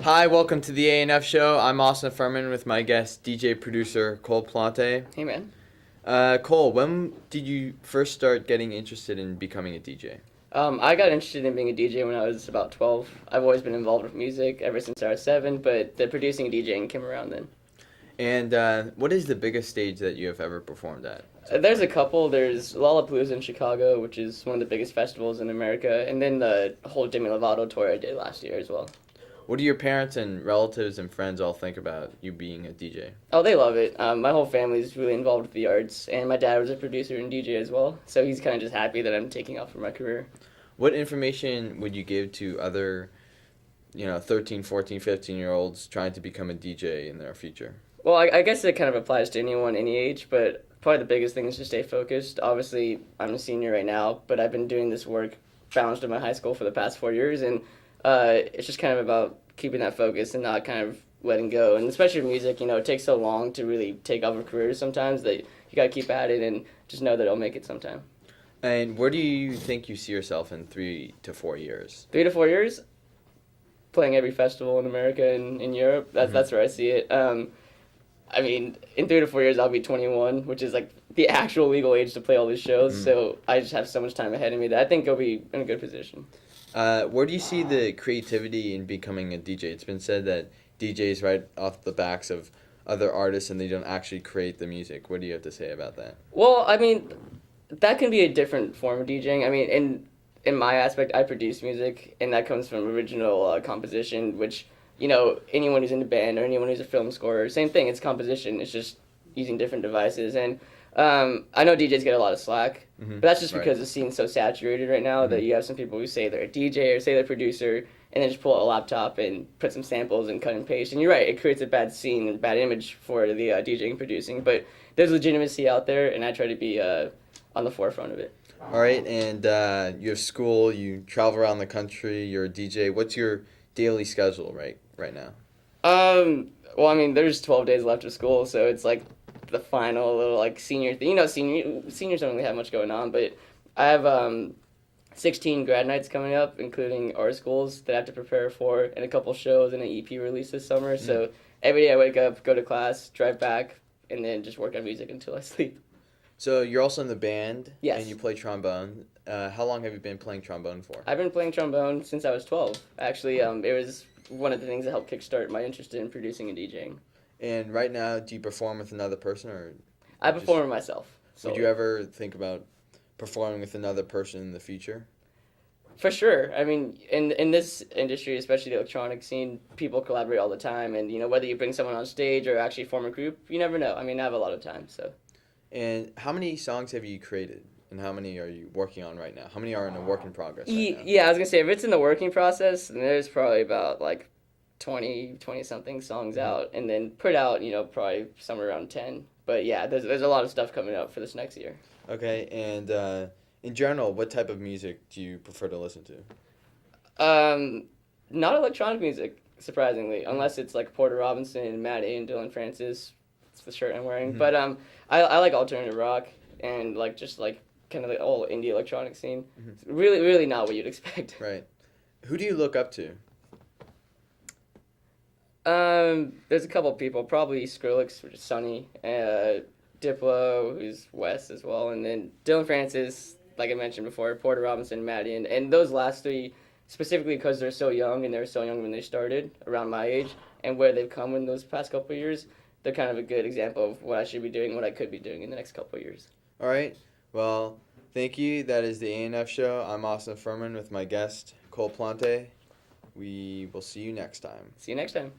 Hi, welcome to the A&F show. I'm Austin Fuhrman with my guest, DJ producer Cole Plantae. Hey, man. Cole, when did you first start getting interested in becoming a DJ? I got interested in being a DJ when I was about 12. I've always been involved with music ever since I was 7, but the producing and DJing came around then. And what is the biggest stage that you have ever performed at? There's a couple. There's Lollapalooza in Chicago, which is one of the biggest festivals in America, and then the whole Demi Lovato tour I did last year as well. What do your parents and relatives and friends all think about you being a DJ? Oh, they love it. My whole family's really involved with the arts, and my dad was a producer and DJ as well, so he's kind of just happy that I'm taking off for my career. What information would you give to other, 13, 14, 15-year-olds trying to become a DJ in their future? Well, I guess it kind of applies to anyone, any age, but probably the biggest thing is to stay focused. Obviously, I'm a senior right now, but I've been doing this work balanced in my high school for the past 4 years, and it's just kind of about keeping that focus and not kind of letting go. And especially with music, it takes so long to really take off a career sometimes that you got to keep at it and just know that I'll make it sometime. And where do you think you see yourself in 3 to 4 years? 3 to 4 years? Playing every festival in America and in Europe. That's where I see it. In 3 to 4 years, I'll be 21, which is like the actual legal age to play all these shows. So I just have so much time ahead of me that I think I'll be in a good position. Where do you see the creativity in becoming a DJ? It's been said that DJs write off the backs of other artists and they don't actually create the music. What do you have to say about that? Well, that can be a different form of DJing. In my aspect, I produce music, and that comes from original composition, which, anyone who's in a band or anyone who's a film scorer, same thing, it's composition. It's just using different devices. And I know DJs get a lot of slack, but that's just because the scene's so saturated right now that you have some people who say they're a DJ or say they're a producer, and then just pull out a laptop and put some samples and cut and paste. And you're right, it creates a bad scene and bad image for the DJing and producing. But there's legitimacy out there, and I try to be on the forefront of it. All right, and you have school, you travel around the country, you're a DJ. What's your daily schedule right now? There's 12 days left of school, so it's like the final little senior thing. Seniors don't really have much going on, but I have 16 grad nights coming up, including art schools that I have to prepare for, and a couple shows and an EP release this summer. So every day I wake up, go to class, drive back, and then just work on music until I sleep. So you're also in the band, yes, and you play trombone. How long have you been playing trombone for? I've been playing trombone since I was 12. Actually, it was one of the things that helped kickstart my interest in producing and DJing. And right now, do you perform with another person, or? I perform with myself. So. Would you ever think about performing with another person in the future? For sure. In this industry, especially the electronic scene, people collaborate all the time, and whether you bring someone on stage or actually form a group, you never know. I have a lot of time, so. And how many songs have you created, and how many are you working on right now? How many are in a work in progress right now? Yeah, I was gonna say if it's in the working process, then there's probably about 20-something songs out, and then put out, probably somewhere around 10. But yeah, there's a lot of stuff coming up for this next year. Okay, and in general, what type of music do you prefer to listen to? Not electronic music, surprisingly, unless it's like Porter Robinson, Matt A, and Dylan Francis. It's the shirt I'm wearing. But I like alternative rock and kind of the old indie electronic scene. It's really, really not what you'd expect. Right. Who do you look up to? There's a couple people, probably Skrillex, which is Sonny, Diplo, who's Wes as well, and then Dylan Francis, like I mentioned before, Porter Robinson, Maddie, and those last three, specifically because they're so young, and they were so young when they started, around my age, and where they've come in those past couple of years, they're kind of a good example of what I should be doing, what I could be doing in the next couple of years. All right. Well, thank you. That is the A&F show. I'm Austin Fuhrman with my guest, Cole Plantae. We will see you next time. See you next time.